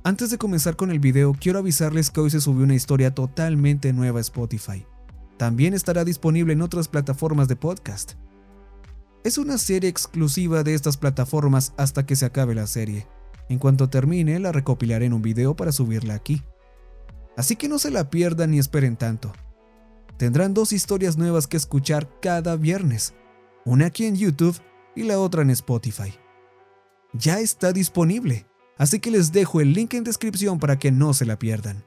Antes de comenzar con el video, quiero avisarles que hoy se subió una historia totalmente nueva a Spotify. También estará disponible en otras plataformas de podcast. Es una serie exclusiva de estas plataformas hasta que se acabe la serie. En cuanto termine, la recopilaré en un video para subirla aquí. Así que no se la pierdan ni esperen tanto. Tendrán 2 historias nuevas que escuchar cada viernes, una aquí en YouTube y la otra en Spotify. Ya está disponible, así que les dejo el link en descripción para que no se la pierdan.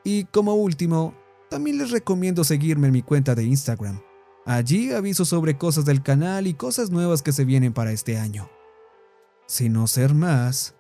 Y como último, también les recomiendo seguirme en mi cuenta de Instagram. Allí aviso sobre cosas del canal y cosas nuevas que se vienen para este año. Sin no ser más...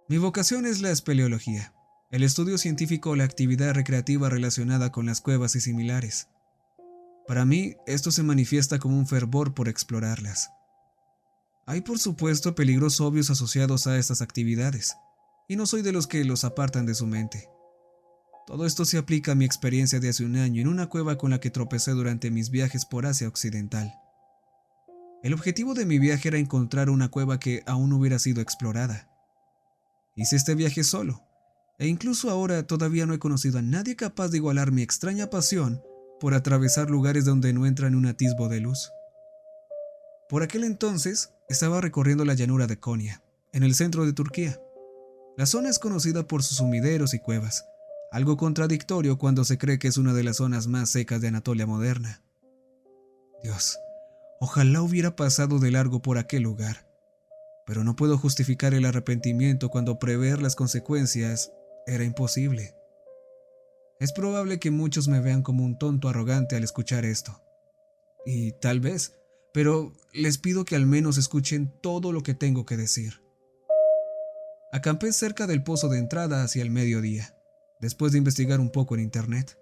Mi vocación es la espeleología, el estudio científico o la actividad recreativa relacionada con las cuevas y similares. Para mí, esto se manifiesta como un fervor por explorarlas. Hay por supuesto peligros obvios asociados a estas actividades, y no soy de los que los apartan de su mente. Todo esto se aplica a mi experiencia de hace un año en una cueva con la que tropecé durante mis viajes por Asia Occidental. El objetivo de mi viaje era encontrar una cueva que aún no hubiera sido explorada. Hice este viaje solo, e incluso ahora todavía no he conocido a nadie capaz de igualar mi extraña pasión por atravesar lugares donde no entra ni un atisbo de luz. Por aquel entonces, estaba recorriendo la llanura de Konya, en el centro de Turquía. La zona es conocida por sus sumideros y cuevas, algo contradictorio cuando se cree que es una de las zonas más secas de Anatolia moderna. Dios, ojalá hubiera pasado de largo por aquel lugar. Pero no puedo justificar el arrepentimiento cuando prever las consecuencias era imposible. Es probable que muchos me vean como un tonto arrogante al escuchar esto. Y tal vez, pero les pido que al menos escuchen todo lo que tengo que decir. Acampé cerca del pozo de entrada hacia el mediodía, después de investigar un poco en internet.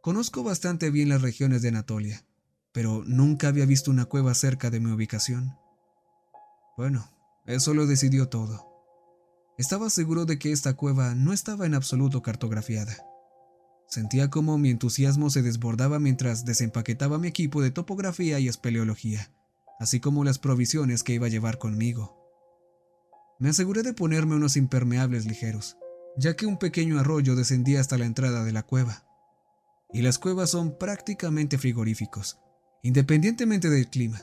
Conozco bastante bien las regiones de Anatolia, pero nunca había visto una cueva cerca de mi ubicación. Bueno, eso lo decidió todo. Estaba seguro de que esta cueva no estaba en absoluto cartografiada. Sentía como mi entusiasmo se desbordaba mientras desempaquetaba mi equipo de topografía y espeleología, así como las provisiones que iba a llevar conmigo. Me aseguré de ponerme unos impermeables ligeros, ya que un pequeño arroyo descendía hasta la entrada de la cueva. Y las cuevas son prácticamente frigoríficos, independientemente del clima.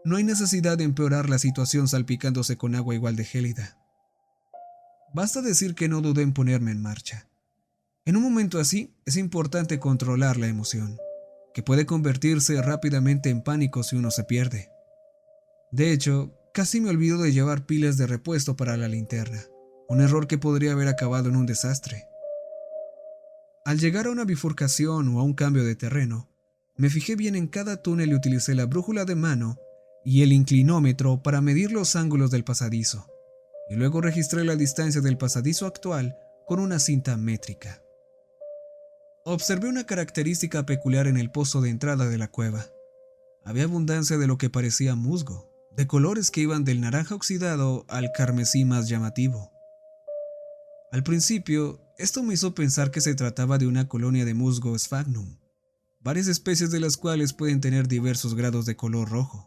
No hay necesidad de empeorar la situación salpicándose con agua igual de gélida. Basta decir que no dudé en ponerme en marcha. En un momento así, es importante controlar la emoción, que puede convertirse rápidamente en pánico si uno se pierde. De hecho, casi me olvido de llevar pilas de repuesto para la linterna, un error que podría haber acabado en un desastre. Al llegar a una bifurcación o a un cambio de terreno, me fijé bien en cada túnel y utilicé la brújula de mano y el inclinómetro para medir los ángulos del pasadizo, y luego registré la distancia del pasadizo actual con una cinta métrica. Observé una característica peculiar en el pozo de entrada de la cueva. Había abundancia de lo que parecía musgo, de colores que iban del naranja oxidado al carmesí más llamativo. Al principio, esto me hizo pensar que se trataba de una colonia de musgo sphagnum, varias especies de las cuales pueden tener diversos grados de color rojo.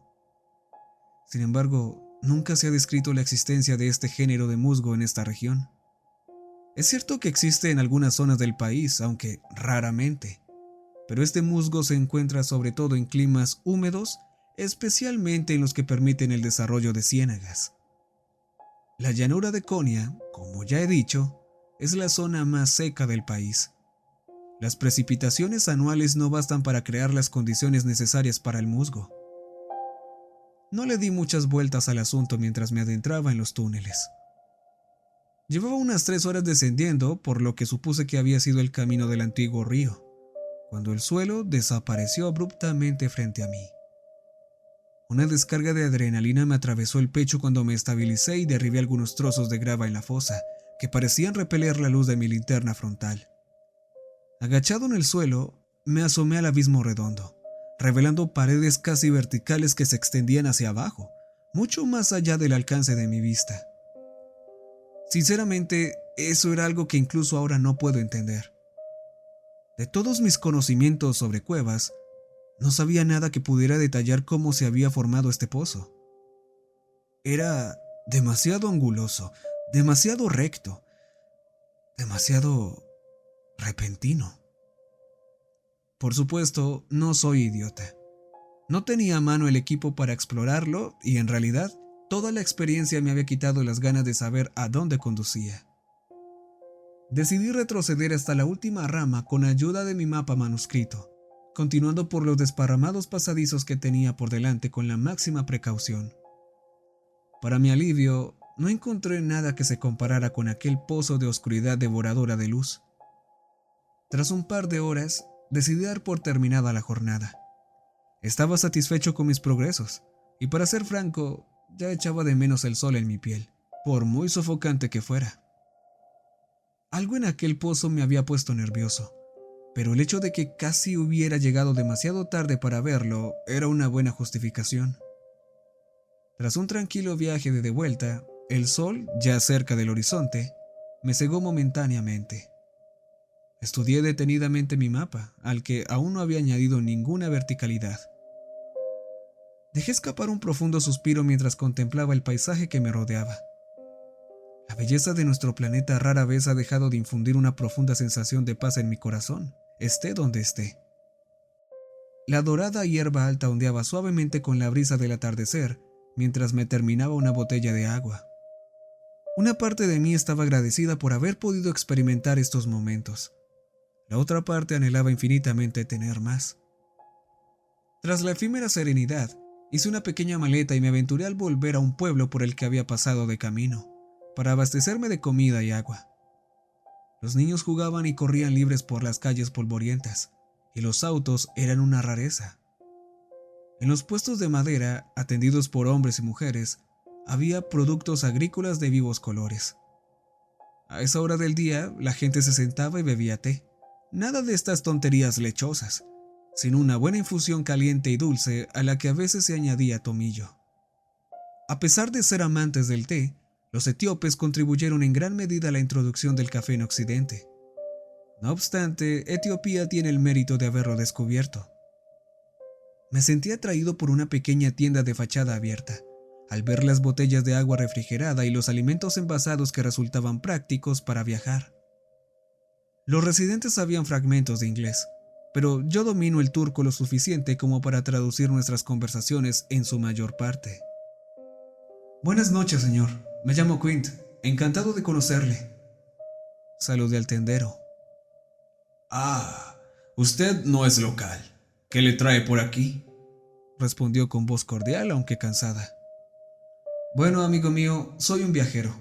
Sin embargo, nunca se ha descrito la existencia de este género de musgo en esta región. Es cierto que existe en algunas zonas del país, aunque raramente, pero este musgo se encuentra sobre todo en climas húmedos, especialmente en los que permiten el desarrollo de ciénagas. La llanura de Konya, como ya he dicho, es la zona más seca del país. Las precipitaciones anuales no bastan para crear las condiciones necesarias para el musgo. No le di muchas vueltas al asunto mientras me adentraba en los túneles. Llevaba unas 3 horas descendiendo, por lo que supuse que había sido el camino del antiguo río, cuando el suelo desapareció abruptamente frente a mí. Una descarga de adrenalina me atravesó el pecho cuando me estabilicé y derribé algunos trozos de grava en la fosa, que parecían repeler la luz de mi linterna frontal. Agachado en el suelo, me asomé al abismo redondo, revelando paredes casi verticales que se extendían hacia abajo, mucho más allá del alcance de mi vista. Sinceramente, eso era algo que incluso ahora no puedo entender. De todos mis conocimientos sobre cuevas, no sabía nada que pudiera detallar cómo se había formado este pozo. Era demasiado anguloso, demasiado recto, demasiado repentino. Por supuesto, no soy idiota. No tenía a mano el equipo para explorarlo y en realidad toda la experiencia me había quitado las ganas de saber a dónde conducía. Decidí retroceder hasta la última rama con ayuda de mi mapa manuscrito, continuando por los desparramados pasadizos que tenía por delante con la máxima precaución. Para mi alivio, no encontré nada que se comparara con aquel pozo de oscuridad devoradora de luz. Tras un par de horas, decidí dar por terminada la jornada. Estaba satisfecho con mis progresos, y para ser franco, ya echaba de menos el sol en mi piel, por muy sofocante que fuera. Algo en aquel pozo me había puesto nervioso, pero el hecho de que casi hubiera llegado demasiado tarde para verlo era una buena justificación. Tras un tranquilo viaje de vuelta, el sol, ya cerca del horizonte, me cegó momentáneamente. Estudié detenidamente mi mapa, al que aún no había añadido ninguna verticalidad. Dejé escapar un profundo suspiro mientras contemplaba el paisaje que me rodeaba. La belleza de nuestro planeta rara vez ha dejado de infundir una profunda sensación de paz en mi corazón, esté donde esté. La dorada hierba alta ondeaba suavemente con la brisa del atardecer, mientras me terminaba una botella de agua. Una parte de mí estaba agradecida por haber podido experimentar estos momentos. La otra parte anhelaba infinitamente tener más. Tras la efímera serenidad, hice una pequeña maleta y me aventuré al volver a un pueblo por el que había pasado de camino, para abastecerme de comida y agua. Los niños jugaban y corrían libres por las calles polvorientas, y los autos eran una rareza. En los puestos de madera, atendidos por hombres y mujeres, había productos agrícolas de vivos colores. A esa hora del día, la gente se sentaba y bebía té. Nada de estas tonterías lechosas, sino una buena infusión caliente y dulce a la que a veces se añadía tomillo. A pesar de ser amantes del té, los etíopes contribuyeron en gran medida a la introducción del café en Occidente. No obstante, Etiopía tiene el mérito de haberlo descubierto. Me sentí atraído por una pequeña tienda de fachada abierta, al ver las botellas de agua refrigerada y los alimentos envasados que resultaban prácticos para viajar. Los residentes sabían fragmentos de inglés, pero yo domino el turco lo suficiente como para traducir nuestras conversaciones en su mayor parte. Buenas noches, señor. Me llamo Quint. Encantado de conocerle. Saludé al tendero. Ah, usted no es local. ¿Qué le trae por aquí? Respondió con voz cordial, aunque cansada. Bueno, amigo mío, soy un viajero.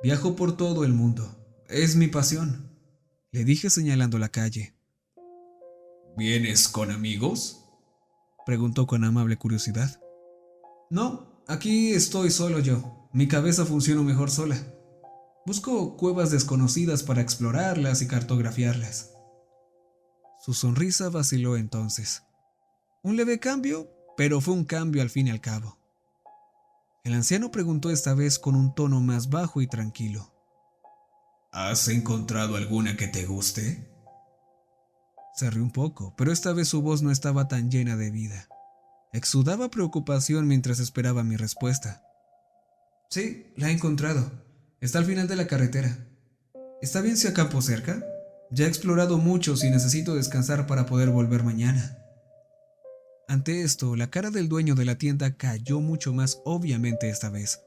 Viajo por todo el mundo. Es mi pasión, le dije señalando la calle. ¿Vienes con amigos? Preguntó con amable curiosidad. No, aquí estoy solo yo. Mi cabeza funciona mejor sola. Busco cuevas desconocidas para explorarlas y cartografiarlas. Su sonrisa vaciló entonces. Un leve cambio, pero fue un cambio al fin y al cabo. El anciano preguntó esta vez con un tono más bajo y tranquilo. ¿Has encontrado alguna que te guste? Se rió un poco, pero esta vez su voz no estaba tan llena de vida. Exudaba preocupación mientras esperaba mi respuesta. Sí, la he encontrado. Está al final de la carretera. ¿Está bien si acampo cerca? Ya he explorado mucho y necesito descansar para poder volver mañana. Ante esto, la cara del dueño de la tienda cayó mucho más obviamente esta vez,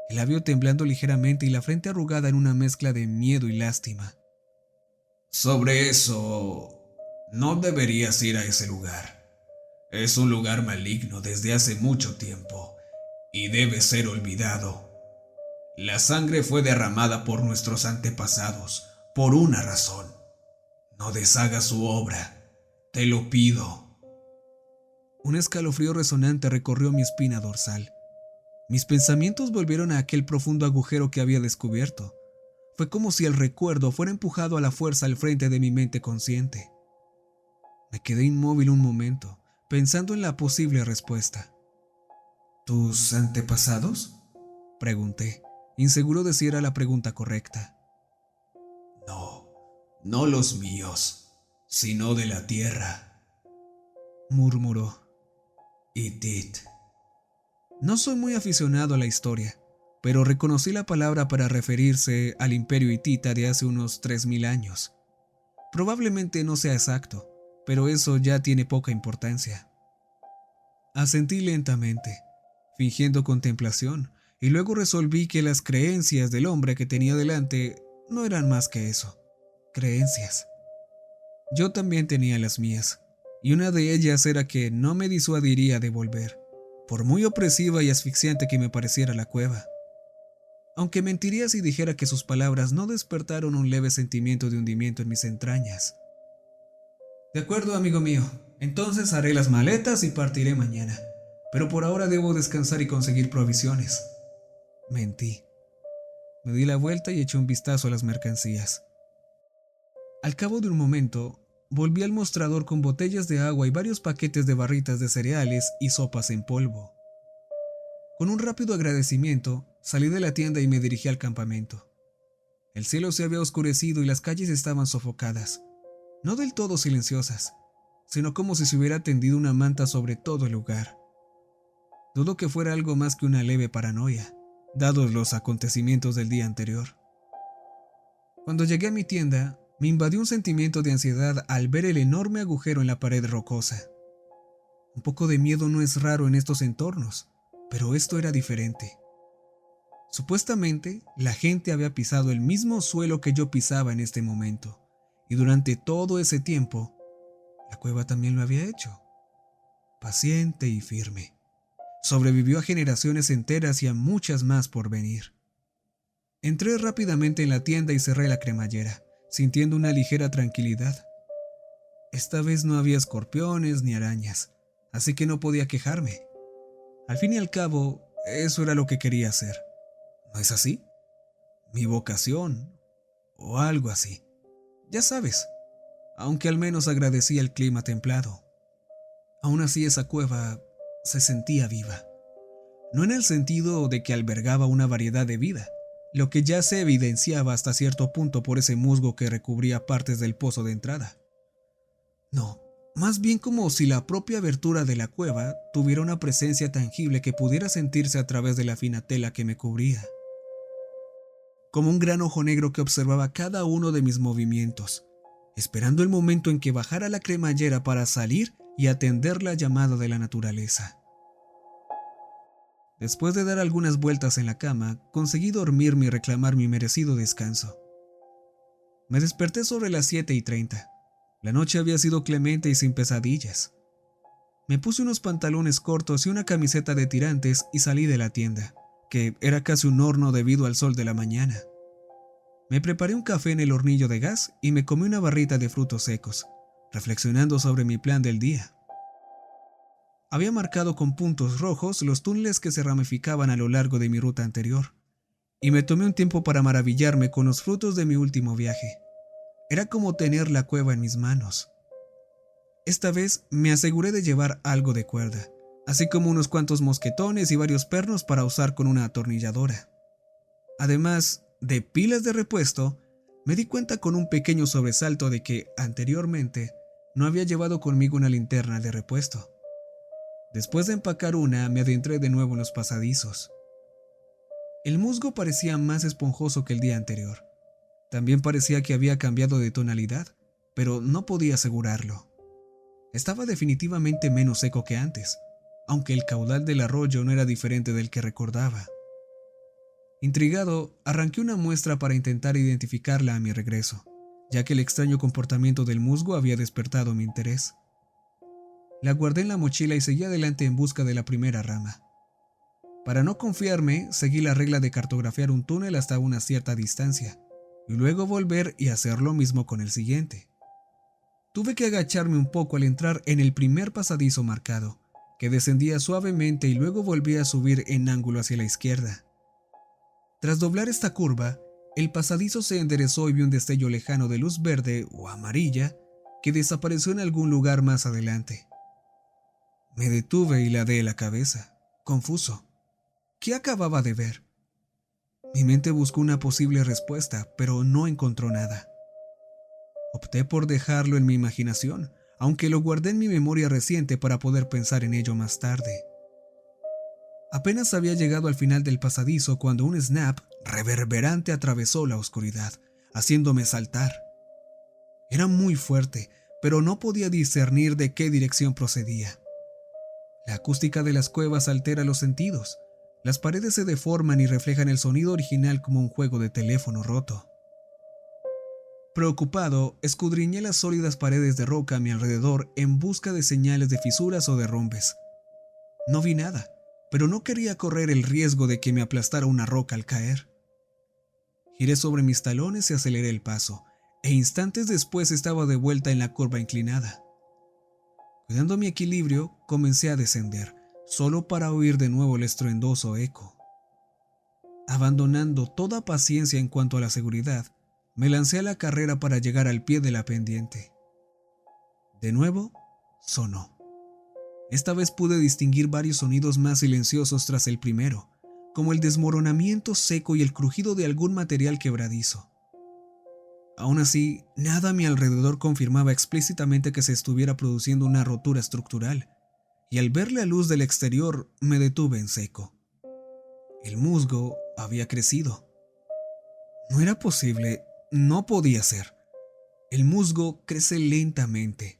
el labio temblando ligeramente y la frente arrugada en una mezcla de miedo y lástima. Sobre eso, no deberías ir a ese lugar. Es un lugar maligno desde hace mucho tiempo y debe ser olvidado. La sangre fue derramada por nuestros antepasados por una razón. No deshagas su obra, te lo pido. Un escalofrío resonante recorrió mi espina dorsal. Mis pensamientos volvieron a aquel profundo agujero que había descubierto. Fue como si el recuerdo fuera empujado a la fuerza al frente de mi mente consciente. Me quedé inmóvil un momento, pensando en la posible respuesta. ¿Tus antepasados?, pregunté, inseguro de si era la pregunta correcta. No, no los míos, sino de la tierra, murmuró. Hitit. No soy muy aficionado a la historia, pero reconocí la palabra para referirse al imperio hitita de hace unos 3000 años. Probablemente no sea exacto, pero eso ya tiene poca importancia. Asentí lentamente, fingiendo contemplación, y luego resolví que las creencias del hombre que tenía delante no eran más que eso, creencias. Yo también tenía las mías, y una de ellas era que no me disuadiría de volver, por muy opresiva y asfixiante que me pareciera la cueva. Aunque mentiría si dijera que sus palabras no despertaron un leve sentimiento de hundimiento en mis entrañas. De acuerdo, amigo mío, entonces haré las maletas y partiré mañana, pero por ahora debo descansar y conseguir provisiones. Mentí. Me di la vuelta y eché un vistazo a las mercancías. Al cabo de un momento, volví al mostrador con botellas de agua y varios paquetes de barritas de cereales y sopas en polvo. Con un rápido agradecimiento, salí de la tienda y me dirigí al campamento. El cielo se había oscurecido y las calles estaban sofocadas, no del todo silenciosas, sino como si se hubiera tendido una manta sobre todo el lugar. Dudo que fuera algo más que una leve paranoia, dados los acontecimientos del día anterior. Cuando llegué a mi tienda, me invadió un sentimiento de ansiedad al ver el enorme agujero en la pared rocosa. Un poco de miedo no es raro en estos entornos, pero esto era diferente. Supuestamente, la gente había pisado el mismo suelo que yo pisaba en este momento, y durante todo ese tiempo, la cueva también lo había hecho. Paciente y firme. Sobrevivió a generaciones enteras y a muchas más por venir. Entré rápidamente en la tienda y cerré la cremallera, sintiendo una ligera tranquilidad. Esta vez no había escorpiones ni arañas, así que no podía quejarme. Al fin y al cabo, eso era lo que quería hacer. ¿No es así? Mi vocación, o algo así. Ya sabes, aunque al menos agradecía el clima templado. Aún así esa cueva se sentía viva. No en el sentido de que albergaba una variedad de vida, lo que ya se evidenciaba hasta cierto punto por ese musgo que recubría partes del pozo de entrada. No, más bien como si la propia abertura de la cueva tuviera una presencia tangible que pudiera sentirse a través de la fina tela que me cubría. Como un gran ojo negro que observaba cada uno de mis movimientos, esperando el momento en que bajara la cremallera para salir y atender la llamada de la naturaleza. Después de dar algunas vueltas en la cama, conseguí dormirme y reclamar mi merecido descanso. Me desperté sobre las 7:30. La noche había sido clemente y sin pesadillas. Me puse unos pantalones cortos y una camiseta de tirantes y salí de la tienda, que era casi un horno debido al sol de la mañana. Me preparé un café en el hornillo de gas y me comí una barrita de frutos secos, reflexionando sobre mi plan del día. Había marcado con puntos rojos los túneles que se ramificaban a lo largo de mi ruta anterior, y me tomé un tiempo para maravillarme con los frutos de mi último viaje. Era como tener la cueva en mis manos. Esta vez me aseguré de llevar algo de cuerda, así como unos cuantos mosquetones y varios pernos para usar con una atornilladora. Además de pilas de repuesto, me di cuenta con un pequeño sobresalto de que, anteriormente, no había llevado conmigo una linterna de repuesto. Después de empacar una, me adentré de nuevo en los pasadizos. El musgo parecía más esponjoso que el día anterior. También parecía que había cambiado de tonalidad, pero no podía asegurarlo. Estaba definitivamente menos seco que antes, aunque el caudal del arroyo no era diferente del que recordaba. Intrigado, arranqué una muestra para intentar identificarla a mi regreso, ya que el extraño comportamiento del musgo había despertado mi interés. La guardé en la mochila y seguí adelante en busca de la primera rama. Para no confiarme, seguí la regla de cartografiar un túnel hasta una cierta distancia, y luego volver y hacer lo mismo con el siguiente. Tuve que agacharme un poco al entrar en el primer pasadizo marcado, que descendía suavemente y luego volvía a subir en ángulo hacia la izquierda. Tras doblar esta curva, el pasadizo se enderezó y vi un destello lejano de luz verde o amarilla que desapareció en algún lugar más adelante. Me detuve y ladeé la cabeza, confuso. ¿Qué acababa de ver? Mi mente buscó una posible respuesta, pero no encontró nada. Opté por dejarlo en mi imaginación, aunque lo guardé en mi memoria reciente para poder pensar en ello más tarde. Apenas había llegado al final del pasadizo cuando un snap reverberante atravesó la oscuridad, haciéndome saltar. Era muy fuerte, pero no podía discernir de qué dirección procedía. La acústica de las cuevas altera los sentidos. Las paredes se deforman y reflejan el sonido original como un juego de teléfono roto. Preocupado, escudriñé las sólidas paredes de roca a mi alrededor en busca de señales de fisuras o derrumbes. No vi nada, pero no quería correr el riesgo de que me aplastara una roca al caer. Giré sobre mis talones y aceleré el paso, e instantes después estaba de vuelta en la curva inclinada. Cuidando mi equilibrio, comencé a descender, solo para oír de nuevo el estruendoso eco. Abandonando toda paciencia en cuanto a la seguridad, me lancé a la carrera para llegar al pie de la pendiente. De nuevo, sonó. Esta vez pude distinguir varios sonidos más silenciosos tras el primero, como el desmoronamiento seco y el crujido de algún material quebradizo. Aún así, nada a mi alrededor confirmaba explícitamente que se estuviera produciendo una rotura estructural, y al ver la luz del exterior me detuve en seco. El musgo había crecido. No era posible, no podía ser. El musgo crece lentamente,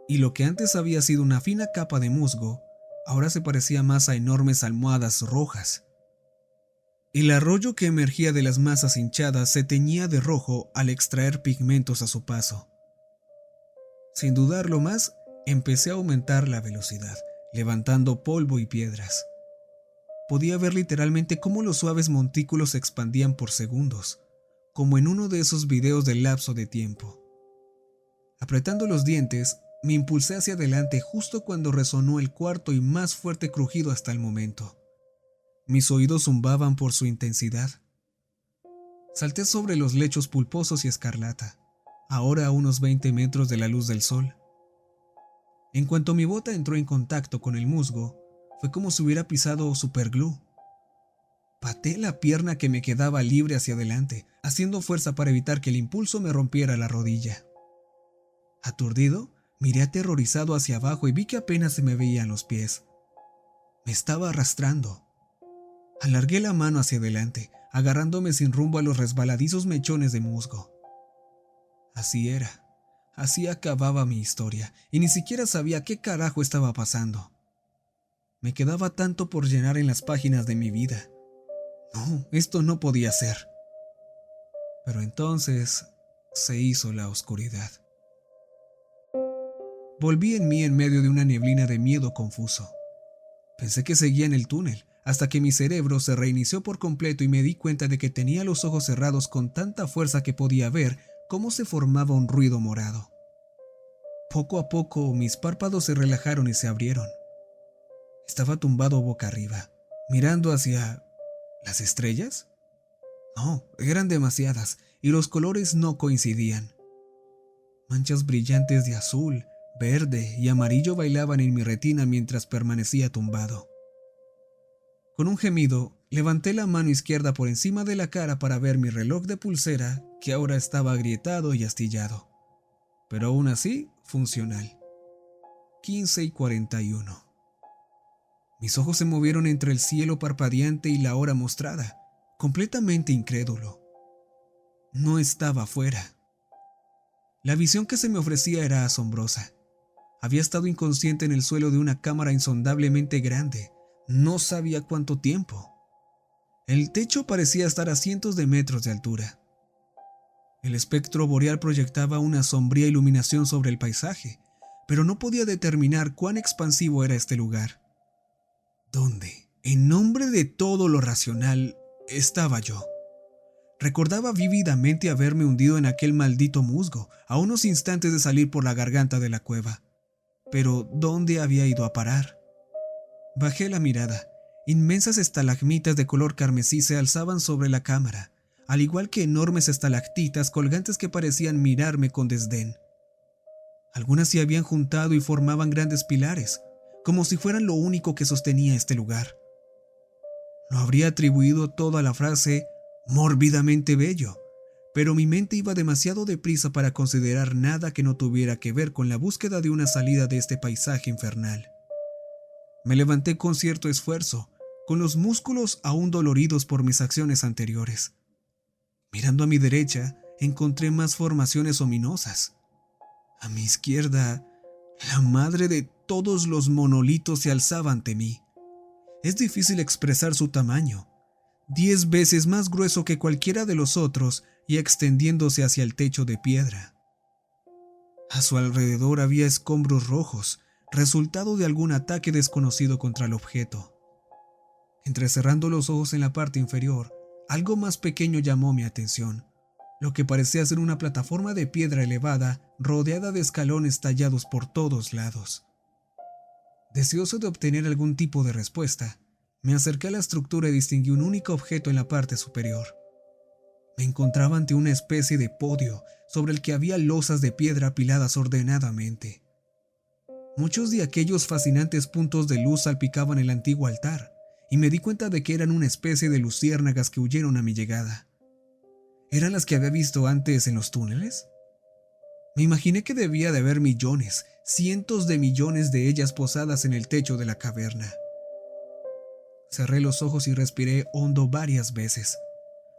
y lo que antes había sido una fina capa de musgo, ahora se parecía más a enormes almohadas rojas. El arroyo que emergía de las masas hinchadas se teñía de rojo al extraer pigmentos a su paso. Sin dudarlo más, empecé a aumentar la velocidad, levantando polvo y piedras. Podía ver literalmente cómo los suaves montículos se expandían por segundos, como en uno de esos videos del lapso de tiempo. Apretando los dientes, me impulsé hacia adelante justo cuando resonó el cuarto y más fuerte crujido hasta el momento. Mis oídos zumbaban por su intensidad. Salté sobre los lechos pulposos y escarlata, ahora a unos 20 metros de la luz del sol. En cuanto mi bota entró en contacto con el musgo, fue como si hubiera pisado superglue. Pateé la pierna que me quedaba libre hacia adelante, haciendo fuerza para evitar que el impulso me rompiera la rodilla. Aturdido, miré aterrorizado hacia abajo y vi que apenas se me veían los pies. Me estaba arrastrando. Alargué la mano hacia adelante, agarrándome sin rumbo a los resbaladizos mechones de musgo. Así era. Así acababa mi historia, y ni siquiera sabía qué carajo estaba pasando. Me quedaba tanto por llenar en las páginas de mi vida. No, esto no podía ser. Pero entonces se hizo la oscuridad. Volví en mí en medio de una neblina de miedo confuso. Pensé que seguía en el túnel, hasta que mi cerebro se reinició por completo y me di cuenta de que tenía los ojos cerrados con tanta fuerza que podía ver cómo se formaba un ruido morado. Poco a poco mis párpados se relajaron y se abrieron. Estaba tumbado boca arriba, mirando hacia... ¿las estrellas? No, eran demasiadas y los colores no coincidían. Manchas brillantes de azul, verde y amarillo bailaban en mi retina mientras permanecía tumbado. Con un gemido, levanté la mano izquierda por encima de la cara para ver mi reloj de pulsera, que ahora estaba agrietado y astillado, pero aún así funcional. 15:41. Mis ojos se movieron entre el cielo parpadeante y la hora mostrada, completamente incrédulo. No estaba fuera. La visión que se me ofrecía era asombrosa. Había estado inconsciente en el suelo de una cámara insondablemente grande. No sabía cuánto tiempo. El techo parecía estar a cientos de metros de altura. El espectro boreal proyectaba una sombría iluminación sobre el paisaje, pero no podía determinar cuán expansivo era este lugar. ¿Dónde, en nombre de todo lo racional, estaba yo? Recordaba vívidamente haberme hundido en aquel maldito musgo, a unos instantes de salir por la garganta de la cueva. Pero, ¿dónde había ido a parar? Bajé la mirada. Inmensas estalagmitas de color carmesí se alzaban sobre la cámara, al igual que enormes estalactitas colgantes que parecían mirarme con desdén. Algunas se habían juntado y formaban grandes pilares, como si fueran lo único que sostenía este lugar. Lo habría atribuido todo a la frase mórbidamente bello, pero mi mente iba demasiado deprisa para considerar nada que no tuviera que ver con la búsqueda de una salida de este paisaje infernal. Me levanté con cierto esfuerzo, con los músculos aún doloridos por mis acciones anteriores. Mirando a mi derecha, encontré más formaciones ominosas. A mi izquierda, la madre de todos los monolitos se alzaba ante mí. Es difícil expresar su tamaño, 10 veces más grueso que cualquiera de los otros y extendiéndose hacia el techo de piedra. A su alrededor había escombros rojos, resultado de algún ataque desconocido contra el objeto. Entrecerrando los ojos en la parte inferior, algo más pequeño llamó mi atención, lo que parecía ser una plataforma de piedra elevada rodeada de escalones tallados por todos lados. Deseoso de obtener algún tipo de respuesta, me acerqué a la estructura y distinguí un único objeto en la parte superior. Me encontraba ante una especie de podio sobre el que había losas de piedra apiladas ordenadamente. Muchos de aquellos fascinantes puntos de luz salpicaban el antiguo altar, y me di cuenta de que eran una especie de luciérnagas que huyeron a mi llegada. ¿Eran las que había visto antes en los túneles? Me imaginé que debía de haber millones, cientos de millones de ellas posadas en el techo de la caverna. Cerré los ojos y respiré hondo varias veces.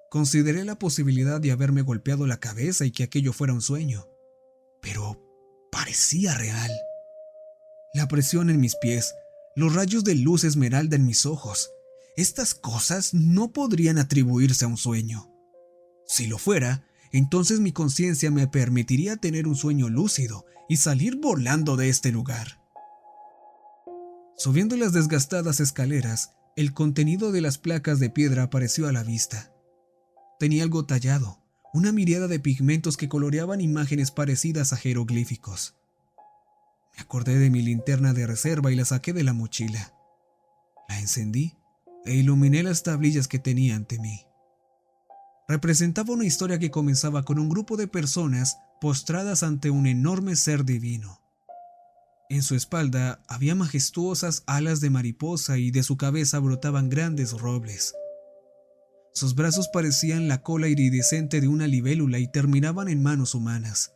Consideré la posibilidad de haberme golpeado la cabeza y que aquello fuera un sueño, pero parecía real. La presión en mis pies, los rayos de luz esmeralda en mis ojos, estas cosas no podrían atribuirse a un sueño. Si lo fuera, entonces mi conciencia me permitiría tener un sueño lúcido y salir volando de este lugar. Subiendo las desgastadas escaleras, el contenido de las placas de piedra apareció a la vista. Tenía algo tallado, una miríada de pigmentos que coloreaban imágenes parecidas a jeroglíficos. Me acordé de mi linterna de reserva y la saqué de la mochila. La encendí e iluminé las tablillas que tenía ante mí. Representaba una historia que comenzaba con un grupo de personas postradas ante un enorme ser divino. En su espalda había majestuosas alas de mariposa y de su cabeza brotaban grandes robles. Sus brazos parecían la cola iridiscente de una libélula y terminaban en manos humanas.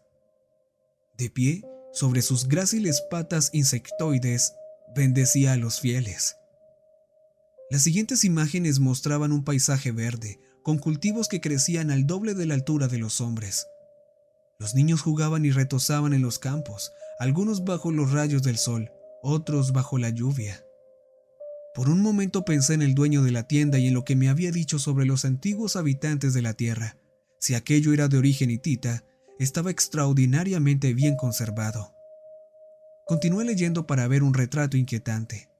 De pie, sobre sus gráciles patas insectoides, bendecía a los fieles. Las siguientes imágenes mostraban un paisaje verde, con cultivos que crecían al doble de la altura de los hombres. Los niños jugaban y retozaban en los campos, algunos bajo los rayos del sol, otros bajo la lluvia. Por un momento pensé en el dueño de la tienda y en lo que me había dicho sobre los antiguos habitantes de la tierra. Si aquello era de origen hitita, estaba extraordinariamente bien conservado. Continué leyendo para ver un retrato inquietante.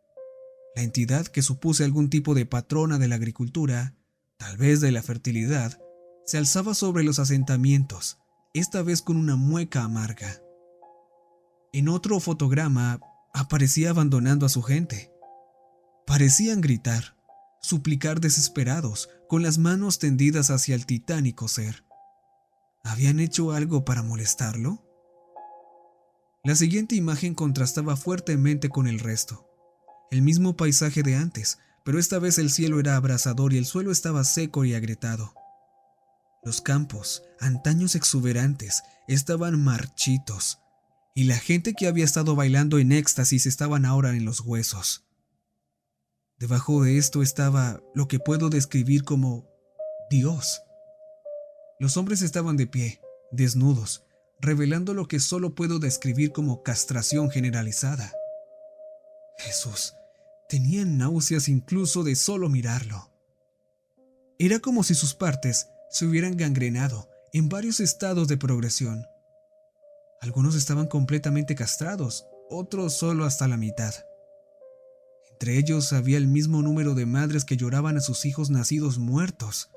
La entidad, que supuse algún tipo de patrona de la agricultura, tal vez de la fertilidad, se alzaba sobre los asentamientos, esta vez con una mueca amarga. En otro fotograma aparecía abandonando a su gente. Parecían gritar, suplicar desesperados, con las manos tendidas hacia el titánico ser. ¿Habían hecho algo para molestarlo? La siguiente imagen contrastaba fuertemente con el resto. El mismo paisaje de antes, pero esta vez el cielo era abrasador y el suelo estaba seco y agrietado. Los campos, antaños exuberantes, estaban marchitos, y la gente que había estado bailando en éxtasis estaban ahora en los huesos. Debajo de esto estaba lo que puedo describir como Dios. Los hombres estaban de pie, desnudos, revelando lo que solo puedo describir como castración generalizada. Jesús, tenía náuseas incluso de solo mirarlo. Era como si sus partes se hubieran gangrenado en varios estados de progresión. Algunos estaban completamente castrados, otros solo hasta la mitad. Entre ellos había el mismo número de madres que lloraban a sus hijos nacidos muertos.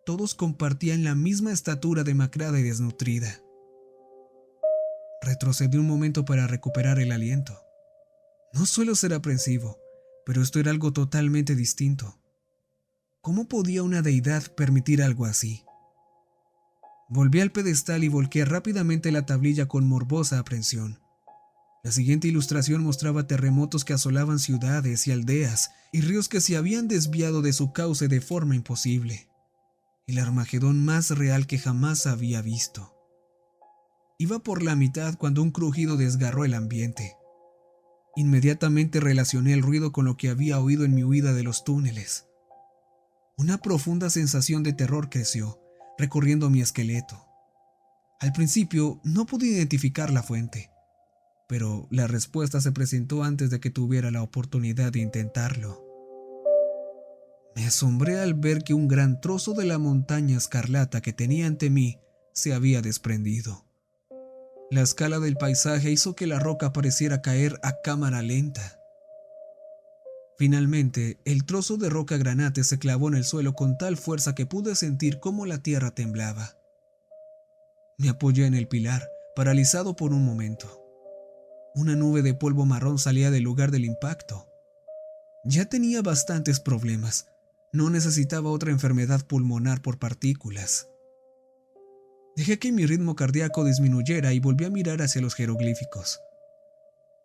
Todos compartían la misma estatura demacrada y desnutrida. Retrocedí un momento para recuperar el aliento. No suelo ser aprensivo, pero esto era algo totalmente distinto. ¿Cómo podía una deidad permitir algo así? Volví al pedestal y volqué rápidamente la tablilla con morbosa aprensión. La siguiente ilustración mostraba terremotos que asolaban ciudades y aldeas y ríos que se habían desviado de su cauce de forma imposible. El Armagedón más real que jamás había visto. Iba por la mitad cuando un crujido desgarró el ambiente. Inmediatamente relacioné el ruido con lo que había oído en mi huida de los túneles. Una profunda sensación de terror creció, recorriendo mi esqueleto. Al principio no pude identificar la fuente, pero la respuesta se presentó antes de que tuviera la oportunidad de intentarlo. Me asombré al ver que un gran trozo de la montaña escarlata que tenía ante mí se había desprendido. La escala del paisaje hizo que la roca pareciera caer a cámara lenta. Finalmente, el trozo de roca granate se clavó en el suelo con tal fuerza que pude sentir cómo la tierra temblaba. Me apoyé en el pilar, paralizado por un momento. Una nube de polvo marrón salía del lugar del impacto. Ya tenía bastantes problemas. No necesitaba otra enfermedad pulmonar por partículas. Dejé que mi ritmo cardíaco disminuyera y volví a mirar hacia los jeroglíficos.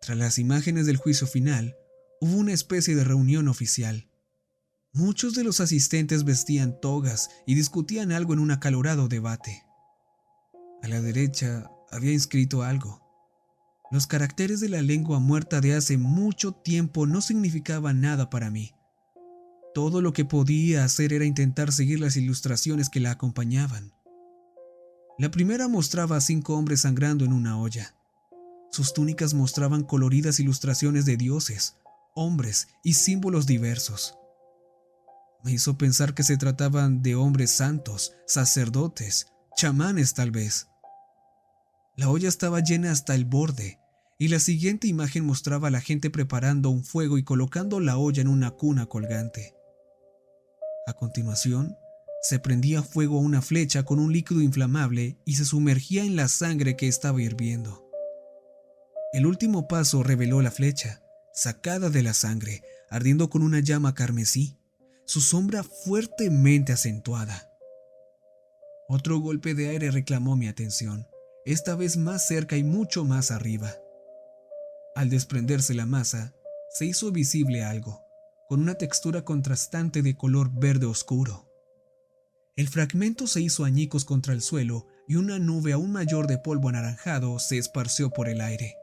Tras las imágenes del juicio final, hubo una especie de reunión oficial. Muchos de los asistentes vestían togas y discutían algo en un acalorado debate. A la derecha había inscrito algo. Los caracteres de la lengua muerta de hace mucho tiempo no significaban nada para mí. Todo lo que podía hacer era intentar seguir las ilustraciones que la acompañaban. La primera mostraba a 5 hombres sangrando en una olla. Sus túnicas mostraban coloridas ilustraciones de dioses, hombres y símbolos diversos. Me hizo pensar que se trataban de hombres santos, sacerdotes, chamanes tal vez. La olla estaba llena hasta el borde, y la siguiente imagen mostraba a la gente preparando un fuego y colocando la olla en una cuna colgante. A continuación, se prendía fuego a una flecha con un líquido inflamable y se sumergía en la sangre que estaba hirviendo. El último paso reveló la flecha, sacada de la sangre, ardiendo con una llama carmesí, su sombra fuertemente acentuada. Otro golpe de aire reclamó mi atención, esta vez más cerca y mucho más arriba. Al desprenderse la masa, se hizo visible algo, con una textura contrastante de color verde oscuro. El fragmento se hizo añicos contra el suelo y una nube aún mayor de polvo anaranjado se esparció por el aire.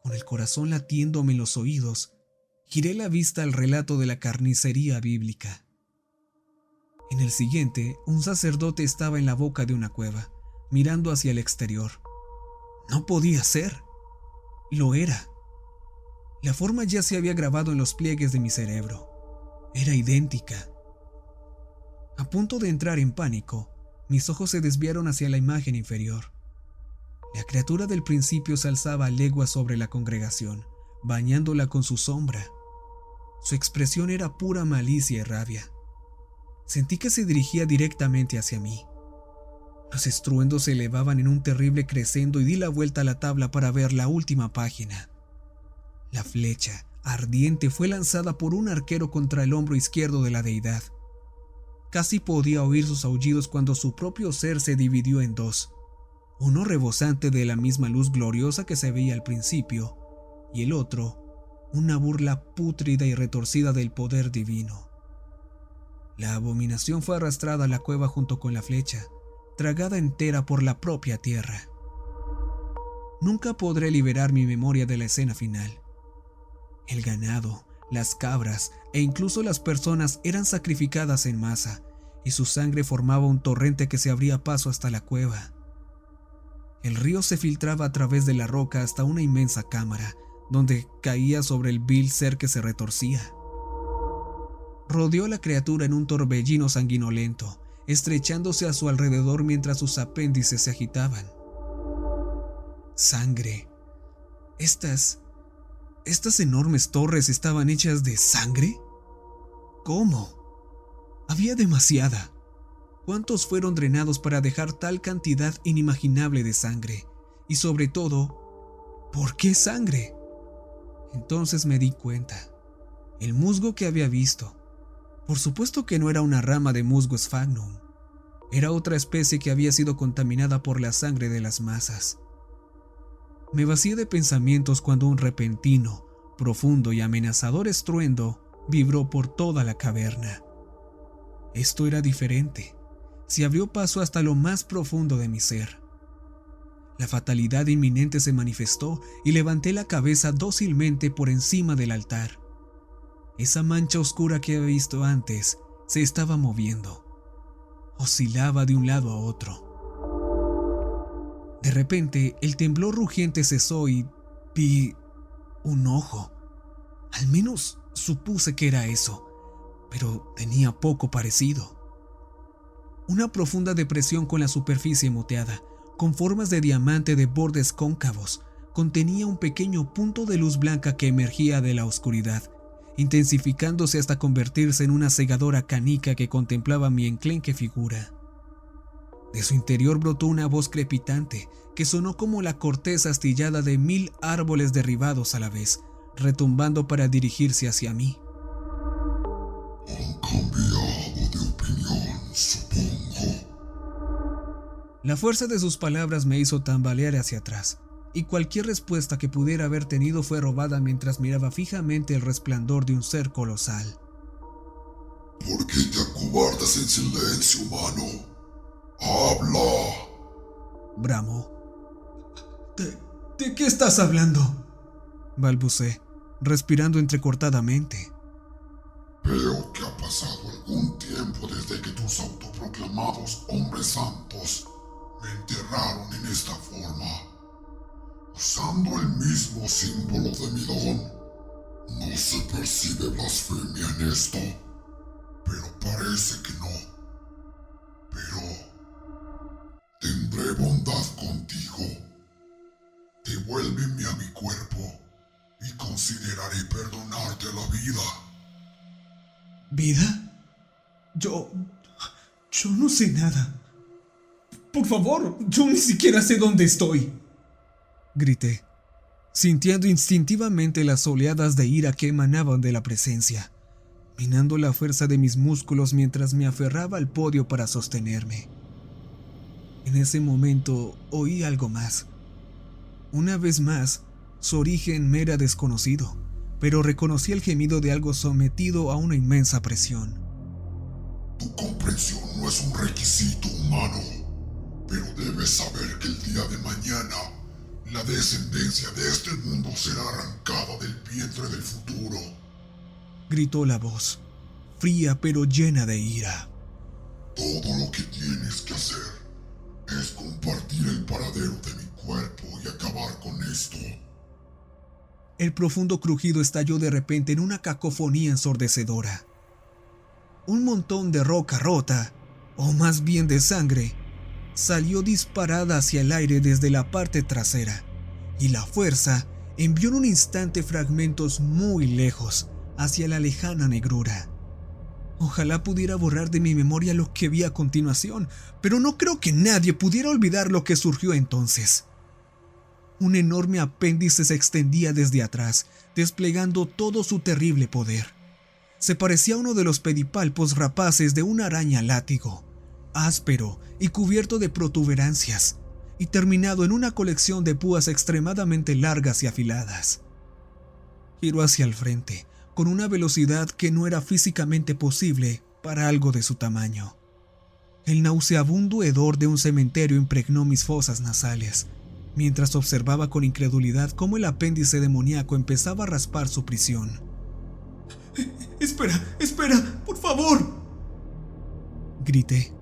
Con el corazón latiéndome en los oídos, giré la vista al relato de la carnicería bíblica. En el siguiente, un sacerdote estaba en la boca de una cueva, mirando hacia el exterior. No podía ser. Lo era. La forma ya se había grabado en los pliegues de mi cerebro. Era idéntica. A punto de entrar en pánico, mis ojos se desviaron hacia la imagen inferior. La criatura del principio se alzaba a leguas sobre la congregación, bañándola con su sombra. Su expresión era pura malicia y rabia. Sentí que se dirigía directamente hacia mí. Los estruendos se elevaban en un terrible crescendo y di la vuelta a la tabla para ver la última página. La flecha, ardiente, fue lanzada por un arquero contra el hombro izquierdo de la deidad. Casi podía oír sus aullidos cuando su propio ser se dividió en dos, uno rebosante de la misma luz gloriosa que se veía al principio, y el otro, una burla pútrida y retorcida del poder divino. La abominación fue arrastrada a la cueva junto con la flecha, tragada entera por la propia tierra. Nunca podré liberar mi memoria de la escena final. El ganado, las cabras e incluso las personas eran sacrificadas en masa, y su sangre formaba un torrente que se abría paso hasta la cueva. El río se filtraba a través de la roca hasta una inmensa cámara, donde caía sobre el vil ser que se retorcía. Rodeó a la criatura en un torbellino sanguinolento, estrechándose a su alrededor mientras sus apéndices se agitaban. Sangre. ¿Estas enormes torres estaban hechas de sangre? ¿Cómo? Había demasiada. ¿Cuántos fueron drenados para dejar tal cantidad inimaginable de sangre? Y sobre todo, ¿por qué sangre? Entonces me di cuenta. El musgo que había visto. Por supuesto que no era una rama de musgo sphagnum. Era otra especie que había sido contaminada por la sangre de las masas. Me vacié de pensamientos cuando un repentino, profundo y amenazador estruendo vibró por toda la caverna. Esto era diferente. Se abrió paso hasta lo más profundo de mi ser. La fatalidad inminente se manifestó y levanté la cabeza dócilmente por encima del altar. Esa mancha oscura que había visto antes se estaba moviendo. Oscilaba de un lado a otro. De repente, el temblor rugiente cesó y vi un ojo. Al menos supuse que era eso, pero tenía poco parecido. Una profunda depresión con la superficie moteada, con formas de diamante de bordes cóncavos, contenía un pequeño punto de luz blanca que emergía de la oscuridad, intensificándose hasta convertirse en una cegadora canica que contemplaba mi enclenque figura. De su interior brotó una voz crepitante que sonó como la corteza astillada de 1000 árboles derribados a la vez, retumbando para dirigirse hacia mí. Han cambiado de opinión, supongo. La fuerza de sus palabras me hizo tambalear hacia atrás, y cualquier respuesta que pudiera haber tenido fue robada mientras miraba fijamente el resplandor de un ser colosal. ¿Por qué te acobardas en silencio, humano? ¡Habla! Bramó. ¿De qué estás hablando?, balbucé, respirando entrecortadamente. Veo que ha pasado algún tiempo desde que tus autoproclamados hombres santos me enterraron en esta forma, usando el mismo símbolo de mi don. No se percibe blasfemia en esto, pero parece que no. Pero tendré bondad contigo. Devuélveme a mi cuerpo y consideraré perdonarte la vida. ¿Vida? Yo no sé nada. Por favor, yo ni siquiera sé dónde estoy, grité, sintiendo instintivamente las oleadas de ira que emanaban de la presencia, minando la fuerza de mis músculos mientras me aferraba al podio para sostenerme. En ese momento oí algo más. Una vez más, su origen me era desconocido, pero reconocí el gemido de algo sometido a una inmensa presión. Tu comprensión no es un requisito humano, pero debes saber que el día de mañana la descendencia de este mundo será arrancada del vientre del futuro. Gritó la voz, fría pero llena de ira. Todo lo que tienes que hacer es compartir el paradero de mi cuerpo y acabar con esto. El profundo crujido estalló de repente en una cacofonía ensordecedora. Un montón de roca rota, o más bien de sangre, salió disparada hacia el aire desde la parte trasera, y la fuerza envió en un instante fragmentos muy lejos hacia la lejana negrura. Ojalá pudiera borrar de mi memoria lo que vi a continuación, pero no creo que nadie pudiera olvidar lo que surgió entonces. Un enorme apéndice se extendía desde atrás, desplegando todo su terrible poder. Se parecía a uno de los pedipalpos rapaces de una araña látigo, áspero y cubierto de protuberancias, y terminado en una colección de púas extremadamente largas y afiladas. Giró hacia el frente, con una velocidad que no era físicamente posible para algo de su tamaño. El nauseabundo hedor de un cementerio impregnó mis fosas nasales, mientras observaba con incredulidad cómo el apéndice demoníaco empezaba a raspar su prisión. ¡Espera, por favor!, grité.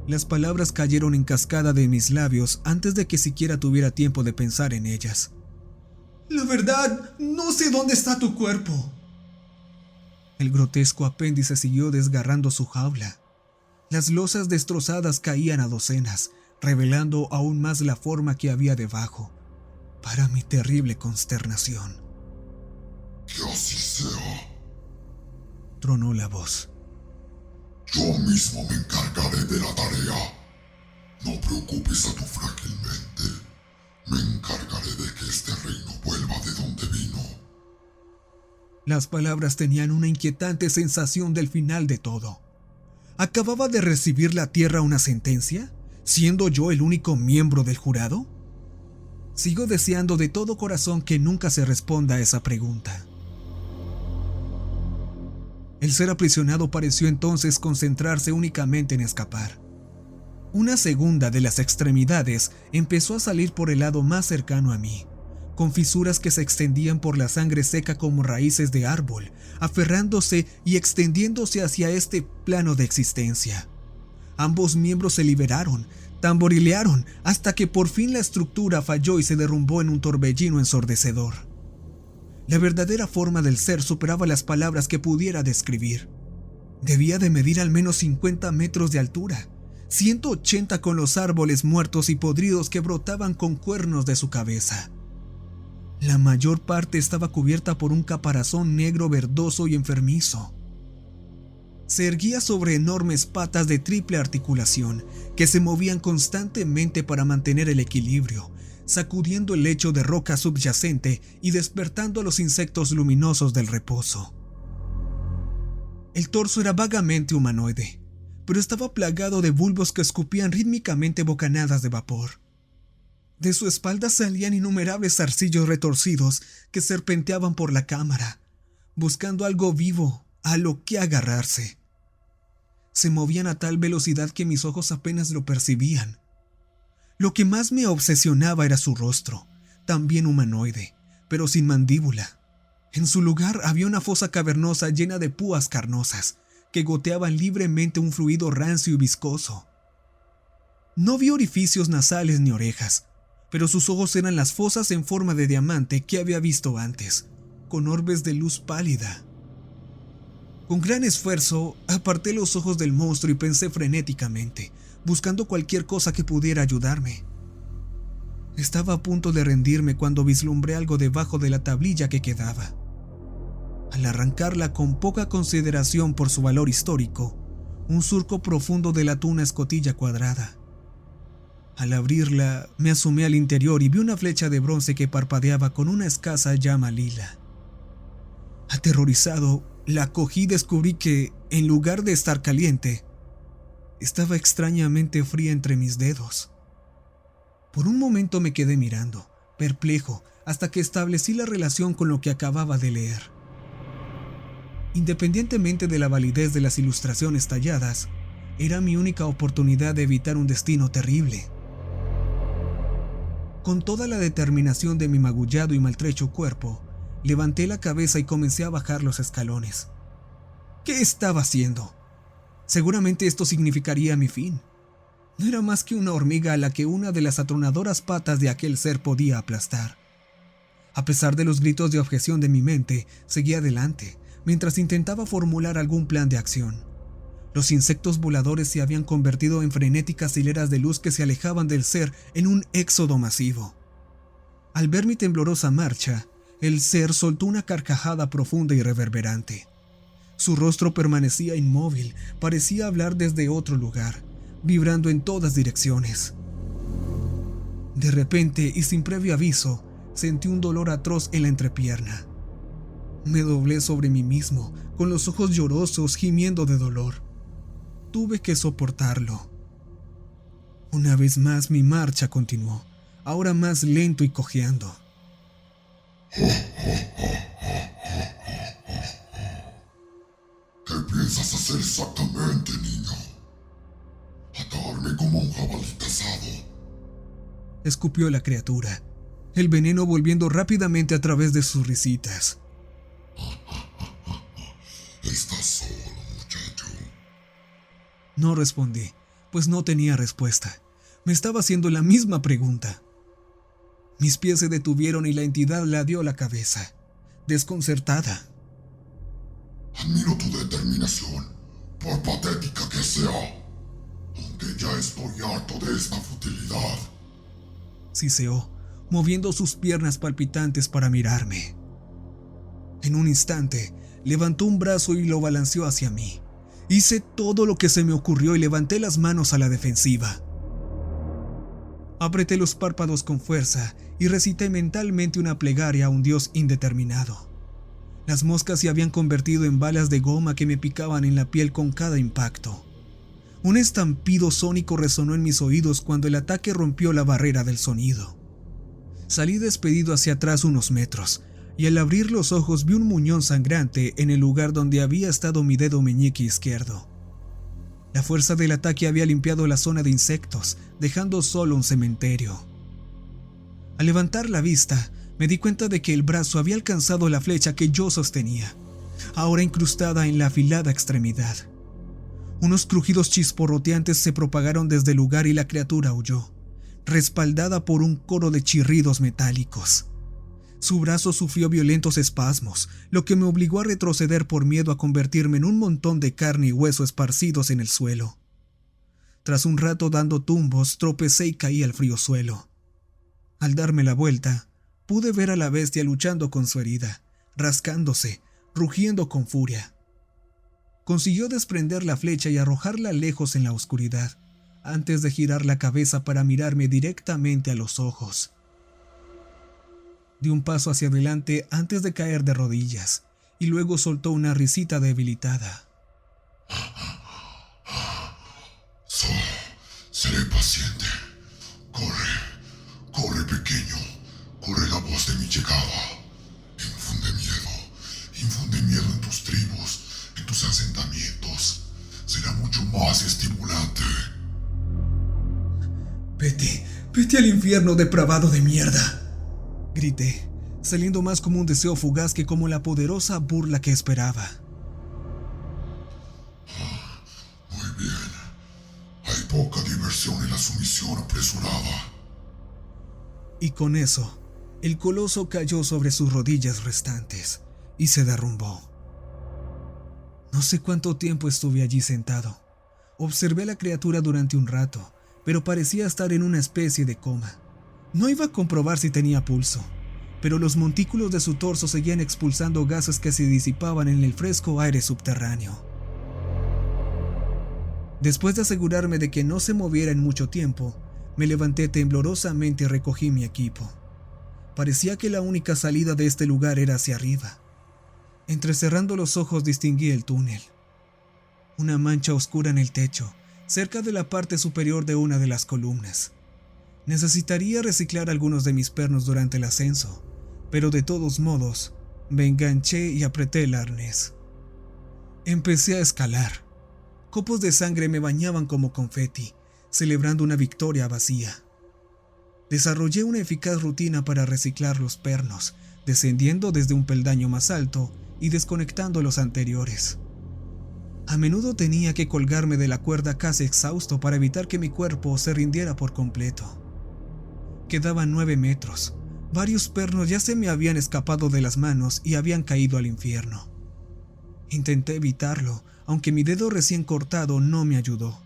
Las palabras cayeron en cascada de mis labios antes de que siquiera tuviera tiempo de pensar en ellas. La verdad, no sé dónde está tu cuerpo. El grotesco apéndice siguió desgarrando su jaula. Las losas destrozadas caían a docenas, revelando aún más la forma que había debajo, para mi terrible consternación. Que así sea. Tronó la voz. Yo mismo me encargaré de la tarea. No preocupes a tu frágil mente. Me encargaré de que este reino vuelva de donde vino. Las palabras tenían una inquietante sensación del final de todo. ¿Acababa de recibir la Tierra una sentencia, siendo yo el único miembro del jurado? Sigo deseando de todo corazón que nunca se responda a esa pregunta. El ser aprisionado pareció entonces concentrarse únicamente en escapar. Una segunda de las extremidades empezó a salir por el lado más cercano a mí, con fisuras que se extendían por la sangre seca como raíces de árbol, aferrándose y extendiéndose hacia este plano de existencia. Ambos miembros se liberaron, tamborilearon, hasta que por fin la estructura falló y se derrumbó en un torbellino ensordecedor. La verdadera forma del ser superaba las palabras que pudiera describir. Debía de medir al menos 50 metros de altura, 180 con los árboles muertos y podridos que brotaban con cuernos de su cabeza. La mayor parte estaba cubierta por un caparazón negro verdoso y enfermizo. Se erguía sobre enormes patas de triple articulación que se movían constantemente para mantener el equilibrio, sacudiendo el lecho de roca subyacente y despertando a los insectos luminosos del reposo. El torso era vagamente humanoide, pero estaba plagado de bulbos que escupían rítmicamente bocanadas de vapor. De su espalda salían innumerables zarcillos retorcidos que serpenteaban por la cámara, buscando algo vivo a lo que agarrarse. Se movían a tal velocidad que mis ojos apenas lo percibían. Lo que más me obsesionaba era su rostro, también humanoide, pero sin mandíbula. En su lugar había una fosa cavernosa llena de púas carnosas, que goteaban libremente un fluido rancio y viscoso. No vi orificios nasales ni orejas, pero sus ojos eran las fosas en forma de diamante que había visto antes, con orbes de luz pálida. Con gran esfuerzo, aparté los ojos del monstruo y pensé frenéticamente, buscando cualquier cosa que pudiera ayudarme. Estaba a punto de rendirme cuando vislumbré algo debajo de la tablilla que quedaba. Al arrancarla con poca consideración por su valor histórico, un surco profundo delató una escotilla cuadrada. Al abrirla, me asomé al interior y vi una flecha de bronce que parpadeaba con una escasa llama lila. Aterrorizado, la cogí y descubrí que, en lugar de estar caliente, estaba extrañamente fría entre mis dedos. Por un momento me quedé mirando, perplejo, hasta que establecí la relación con lo que acababa de leer. Independientemente de la validez de las ilustraciones talladas, era mi única oportunidad de evitar un destino terrible. Con toda la determinación de mi magullado y maltrecho cuerpo, levanté la cabeza y comencé a bajar los escalones. ¿Qué estaba haciendo? Seguramente esto significaría mi fin. No era más que una hormiga a la que una de las atronadoras patas de aquel ser podía aplastar. A pesar de los gritos de objeción de mi mente, seguí adelante, mientras intentaba formular algún plan de acción. Los insectos voladores se habían convertido en frenéticas hileras de luz que se alejaban del ser en un éxodo masivo. Al ver mi temblorosa marcha, el ser soltó una carcajada profunda y reverberante. Su rostro permanecía inmóvil, parecía hablar desde otro lugar, vibrando en todas direcciones. De repente, y sin previo aviso, sentí un dolor atroz en la entrepierna. Me doblé sobre mí mismo, con los ojos llorosos, gimiendo de dolor. Tuve que soportarlo. Una vez más mi marcha continuó, ahora más lento y cojeando. ¿Qué piensas hacer exactamente, niño? ¿Atarme como un jabalí cazado? Escupió la criatura, el veneno volviendo rápidamente a través de sus risitas. Estás solo, muchacho. No respondí, pues no tenía respuesta. Me estaba haciendo la misma pregunta. Mis pies se detuvieron y la entidad ladeó la cabeza, desconcertada. Admiro tu determinación, por patética que sea, aunque ya estoy harto de esta futilidad. Siseó, moviendo sus piernas palpitantes para mirarme. En un instante, levantó un brazo y lo balanceó hacia mí. Hice todo lo que se me ocurrió y levanté las manos a la defensiva. Apreté los párpados con fuerza y recité mentalmente una plegaria a un dios indeterminado. Las moscas se habían convertido en balas de goma que me picaban en la piel con cada impacto. Un estampido sónico resonó en mis oídos cuando el ataque rompió la barrera del sonido. Salí despedido hacia atrás unos metros, y al abrir los ojos vi un muñón sangrante en el lugar donde había estado mi dedo meñique izquierdo. La fuerza del ataque había limpiado la zona de insectos, dejando solo un cementerio. Al levantar la vista, me di cuenta de que el brazo había alcanzado la flecha que yo sostenía, ahora incrustada en la afilada extremidad. Unos crujidos chisporroteantes se propagaron desde el lugar y la criatura huyó, respaldada por un coro de chirridos metálicos. Su brazo sufrió violentos espasmos, lo que me obligó a retroceder por miedo a convertirme en un montón de carne y hueso esparcidos en el suelo. Tras un rato dando tumbos, tropecé y caí al frío suelo. Al darme la vuelta, pude ver a la bestia luchando con su herida, rascándose, rugiendo con furia. Consiguió desprender la flecha y arrojarla lejos en la oscuridad, antes de girar la cabeza para mirarme directamente a los ojos. Di un paso hacia adelante antes de caer de rodillas, y luego soltó una risita debilitada. Seré paciente. Corre pequeño, corre la voz de mi llegada. Infunde miedo en tus tribus, en tus asentamientos. Será mucho más estimulante. Vete al infierno, depravado de mierda, grité, saliendo más como un deseo fugaz que como la poderosa burla que esperaba. Muy bien. Hay poca diversión en la sumisión apresurada. Y con eso, el coloso cayó sobre sus rodillas restantes y se derrumbó. No sé cuánto tiempo estuve allí sentado. Observé a la criatura durante un rato, pero parecía estar en una especie de coma. No iba a comprobar si tenía pulso, pero los montículos de su torso seguían expulsando gases que se disipaban en el fresco aire subterráneo. Después de asegurarme de que no se moviera en mucho tiempo, me levanté temblorosamente y recogí mi equipo. Parecía que la única salida de este lugar era hacia arriba. Entrecerrando los ojos distinguí el túnel. Una mancha oscura en el techo, cerca de la parte superior de una de las columnas. Necesitaría reciclar algunos de mis pernos durante el ascenso, pero de todos modos, me enganché y apreté el arnés. Empecé a escalar. Copos de sangre me bañaban como confeti, celebrando una victoria vacía. Desarrollé una eficaz rutina para reciclar los pernos, descendiendo desde un peldaño más alto y desconectando los anteriores. A menudo tenía que colgarme de la cuerda casi exhausto para evitar que mi cuerpo se rindiera por completo. Quedaban 9 metros. Varios pernos ya se me habían escapado de las manos y habían caído al infierno. Intenté evitarlo, aunque mi dedo recién cortado no me ayudó.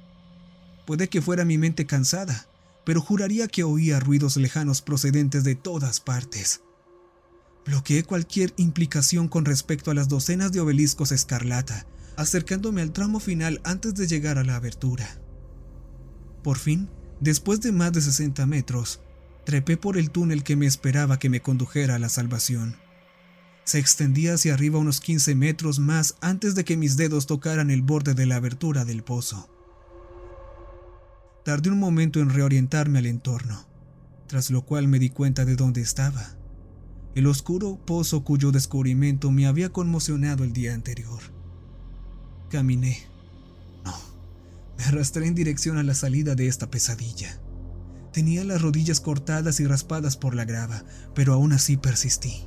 Puede que fuera mi mente cansada, pero juraría que oía ruidos lejanos procedentes de todas partes. Bloqueé cualquier implicación con respecto a las docenas de obeliscos escarlata, acercándome al tramo final antes de llegar a la abertura. Por fin, después de más de 60 metros, trepé por el túnel que me esperaba que me condujera a la salvación. Se extendía hacia arriba unos 15 metros más antes de que mis dedos tocaran el borde de la abertura del pozo. Tardé un momento en reorientarme al entorno, tras lo cual me di cuenta de dónde estaba. El oscuro pozo cuyo descubrimiento me había conmocionado el día anterior. Caminé. No, me arrastré en dirección a la salida de esta pesadilla. Tenía las rodillas cortadas y raspadas por la grava, pero aún así persistí.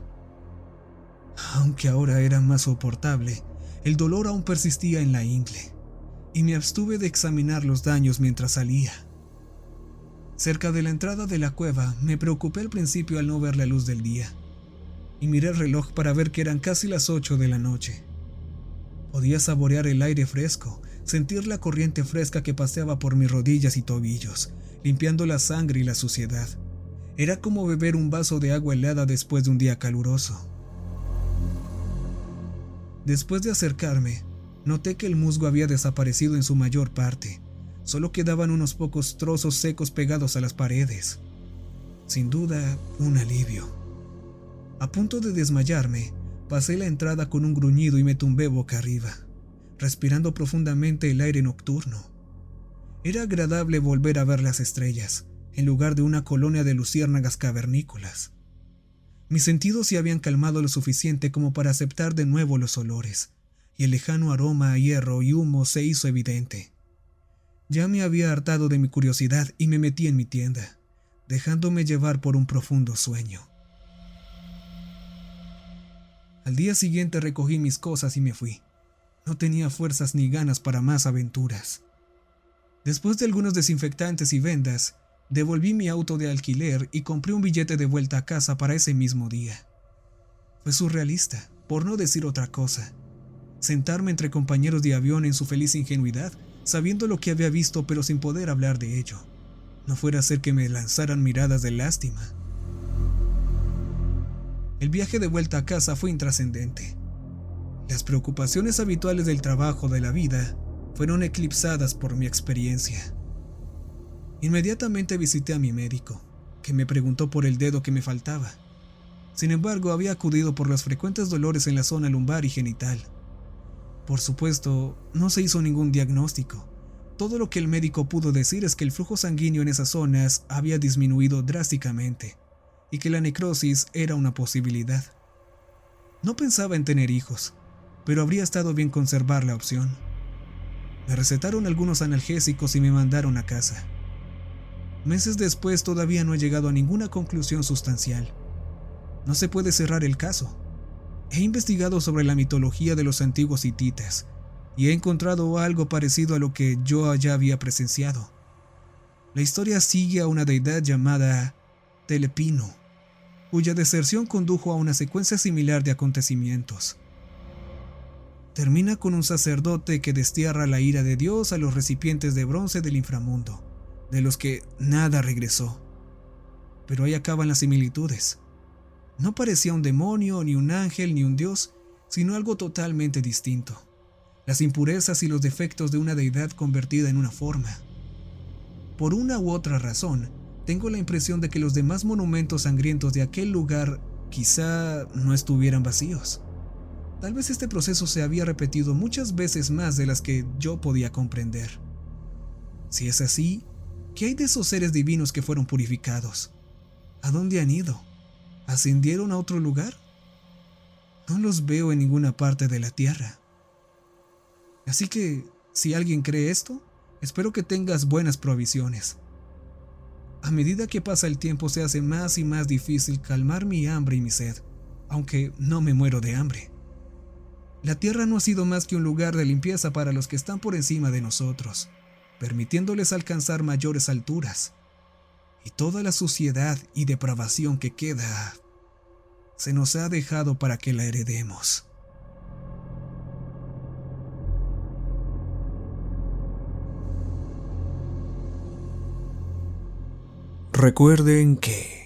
Aunque ahora era más soportable, el dolor aún persistía en la ingle, y me abstuve de examinar los daños mientras salía. Cerca de la entrada de la cueva, me preocupé al principio al no ver la luz del día, y miré el reloj para ver que eran casi las 8 de la noche. Podía saborear el aire fresco, sentir la corriente fresca que paseaba por mis rodillas y tobillos, limpiando la sangre y la suciedad. Era como beber un vaso de agua helada después de un día caluroso. Después de acercarme, noté que el musgo había desaparecido en su mayor parte. Solo quedaban unos pocos trozos secos pegados a las paredes. Sin duda, un alivio. A punto de desmayarme, pasé la entrada con un gruñido y me tumbé boca arriba, respirando profundamente el aire nocturno. Era agradable volver a ver las estrellas, en lugar de una colonia de luciérnagas cavernícolas. Mis sentidos se habían calmado lo suficiente como para aceptar de nuevo los olores, y el lejano aroma a hierro y humo se hizo evidente. Ya me había hartado de mi curiosidad y me metí en mi tienda, dejándome llevar por un profundo sueño. Al día siguiente recogí mis cosas y me fui. No tenía fuerzas ni ganas para más aventuras. Después de algunos desinfectantes y vendas, devolví mi auto de alquiler y compré un billete de vuelta a casa para ese mismo día. Fue surrealista, por no decir otra cosa, sentarme entre compañeros de avión en su feliz ingenuidad, sabiendo lo que había visto pero sin poder hablar de ello. No fuera a ser que me lanzaran miradas de lástima. El viaje de vuelta a casa fue intrascendente. Las preocupaciones habituales del trabajo de la vida fueron eclipsadas por mi experiencia. Inmediatamente visité a mi médico, que me preguntó por el dedo que me faltaba. Sin embargo, había acudido por los frecuentes dolores en la zona lumbar y genital. Por supuesto, no se hizo ningún diagnóstico. Todo lo que el médico pudo decir es que el flujo sanguíneo en esas zonas había disminuido drásticamente y que la necrosis era una posibilidad. No pensaba en tener hijos, pero habría estado bien conservar la opción. Me recetaron algunos analgésicos y me mandaron a casa. Meses después todavía no he llegado a ninguna conclusión sustancial. No se puede cerrar el caso. He investigado sobre la mitología de los antiguos hititas y he encontrado algo parecido a lo que yo ya había presenciado. La historia sigue a una deidad llamada Telepino, cuya deserción condujo a una secuencia similar de acontecimientos. Termina con un sacerdote que destierra la ira de Dios a los recipientes de bronce del inframundo, de los que nada regresó. Pero ahí acaban las similitudes. No parecía un demonio, ni un ángel, ni un dios, sino algo totalmente distinto. Las impurezas y los defectos de una deidad convertida en una forma. Por una u otra razón, tengo la impresión de que los demás monumentos sangrientos de aquel lugar quizá no estuvieran vacíos. Tal vez este proceso se había repetido muchas veces más de las que yo podía comprender. Si es así, ¿qué hay de esos seres divinos que fueron purificados? ¿A dónde han ido? ¿Ascendieron a otro lugar? No los veo en ninguna parte de la tierra. Así que, si alguien cree esto, espero que tengas buenas provisiones. A medida que pasa el tiempo se hace más y más difícil calmar mi hambre y mi sed, aunque no me muero de hambre. La tierra no ha sido más que un lugar de limpieza para los que están por encima de nosotros, permitiéndoles alcanzar mayores alturas. Y toda la suciedad y depravación que queda se nos ha dejado para que la heredemos. Recuerden que